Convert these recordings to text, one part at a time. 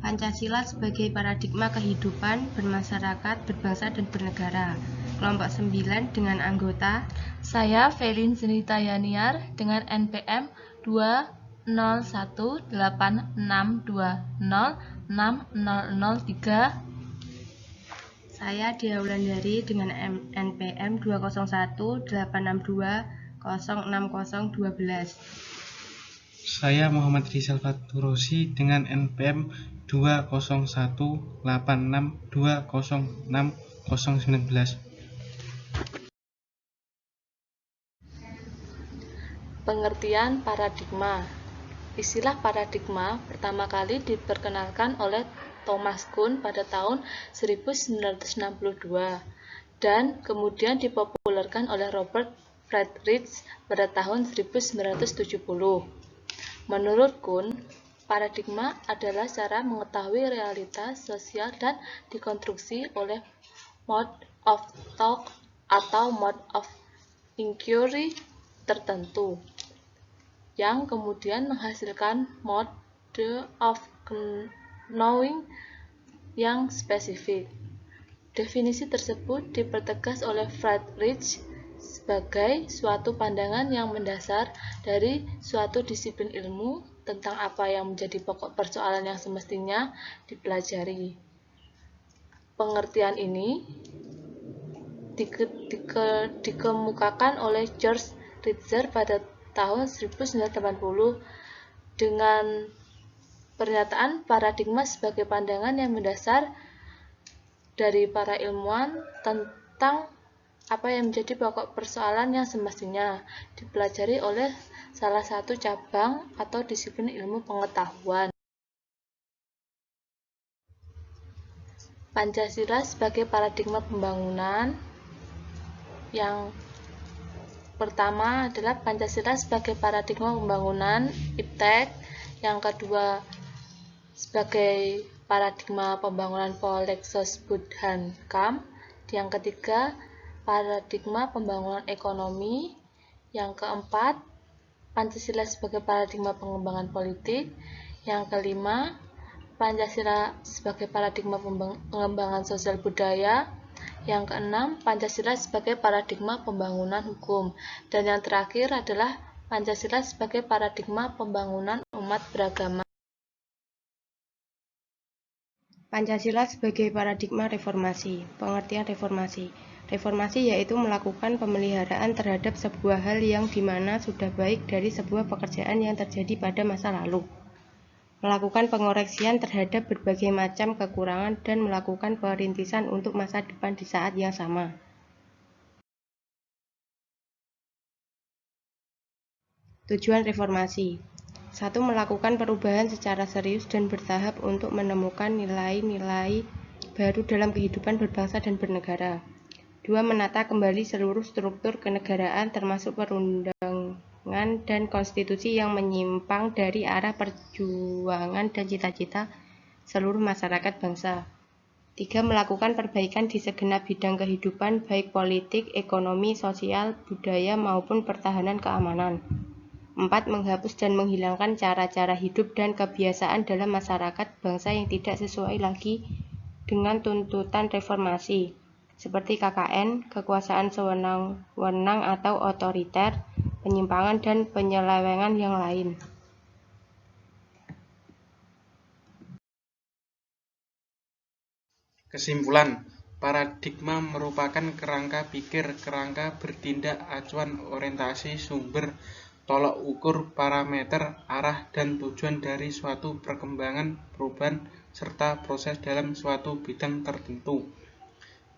Pancasila sebagai paradigma kehidupan bermasyarakat, berbangsa, dan bernegara. Kelompok 9 dengan anggota Saya Felin Zenita Yaniar dengan NPM 20186206003. Saya Dia Wulandari dengan NPM 20186206012. Saya Muhammad Rizal Faturosi dengan NPM 20186206019. Pengertian paradigma. Istilah paradigma pertama kali diperkenalkan oleh Thomas Kuhn pada tahun 1962 dan kemudian dipopulerkan oleh Robert Friedrich pada tahun 1970. Menurut Kuhn, paradigma adalah cara mengetahui realitas sosial dan dikonstruksi oleh mode of thought atau mode of inquiry tertentu, yang kemudian menghasilkan mode of knowing yang spesifik. Definisi tersebut dipertegas oleh Friedrich sebagai suatu pandangan yang mendasar dari suatu disiplin ilmu tentang apa yang menjadi pokok persoalan yang semestinya dipelajari. Pengertian ini dikemukakan oleh George Ritzer pada tahun 1980 dengan pernyataan paradigma sebagai pandangan yang mendasar dari para ilmuwan tentang apa yang menjadi pokok persoalan yang semestinya dipelajari oleh salah satu cabang atau disiplin ilmu pengetahuan. Pancasila sebagai paradigma pembangunan. Yang pertama adalah Pancasila sebagai paradigma pembangunan IPTEK, yang kedua sebagai paradigma pembangunan Polexos Budhankam, yang ketiga paradigma pembangunan ekonomi, yang keempat Pancasila sebagai paradigma pengembangan politik, yang kelima Pancasila sebagai paradigma pengembangan sosial budaya, yang keenam Pancasila sebagai paradigma pembangunan hukum, dan yang terakhir adalah Pancasila sebagai paradigma pembangunan umat beragama. Pancasila sebagai paradigma reformasi. Pengertian reformasi. Reformasi yaitu melakukan pemeliharaan terhadap sebuah hal yang dimana sudah baik dari sebuah pekerjaan yang terjadi pada masa lalu. Melakukan pengoreksian terhadap berbagai macam kekurangan dan melakukan perintisan untuk masa depan di saat yang sama. Tujuan reformasi. 1. Melakukan perubahan secara serius dan bertahap untuk menemukan nilai-nilai baru dalam kehidupan berbangsa dan bernegara. 2. Menata kembali seluruh struktur kenegaraan termasuk perundangan dan konstitusi yang menyimpang dari arah perjuangan dan cita-cita seluruh masyarakat bangsa. 3. Melakukan perbaikan di segenap bidang kehidupan baik politik, ekonomi, sosial, budaya maupun pertahanan keamanan. 4. Menghapus dan menghilangkan cara-cara hidup dan kebiasaan dalam masyarakat bangsa yang tidak sesuai lagi dengan tuntutan reformasi, seperti KKN, kekuasaan sewenang-wenang atau otoriter, penyimpangan dan penyelewengan yang lain. Kesimpulan, paradigma merupakan kerangka pikir, kerangka bertindak, acuan, orientasi, sumber, tolok ukur, parameter, arah, dan tujuan dari suatu perkembangan, perubahan, serta proses dalam suatu bidang tertentu.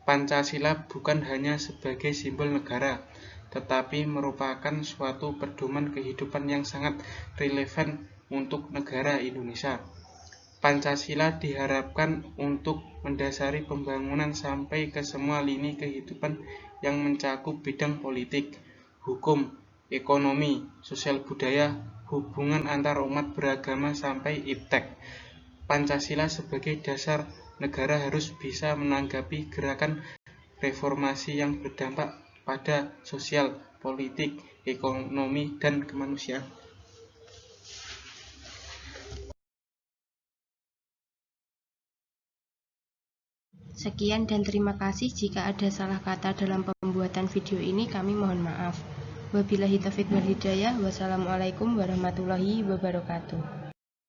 Pancasila bukan hanya sebagai simbol negara, tetapi merupakan suatu pedoman kehidupan yang sangat relevan untuk negara Indonesia. Pancasila diharapkan untuk mendasari pembangunan sampai ke semua lini kehidupan yang mencakup bidang politik, hukum, ekonomi, sosial budaya, hubungan antar umat beragama sampai IPTEK. Pancasila sebagai dasar negara harus bisa menanggapi gerakan reformasi yang berdampak pada sosial, politik, ekonomi, dan kemanusiaan. Sekian dan terima kasih. Jika ada salah kata dalam pembuatan video ini, kami mohon maaf. Wabillahi taufiq wal hidayah. Wassalamualaikum warahmatullahi wabarakatuh.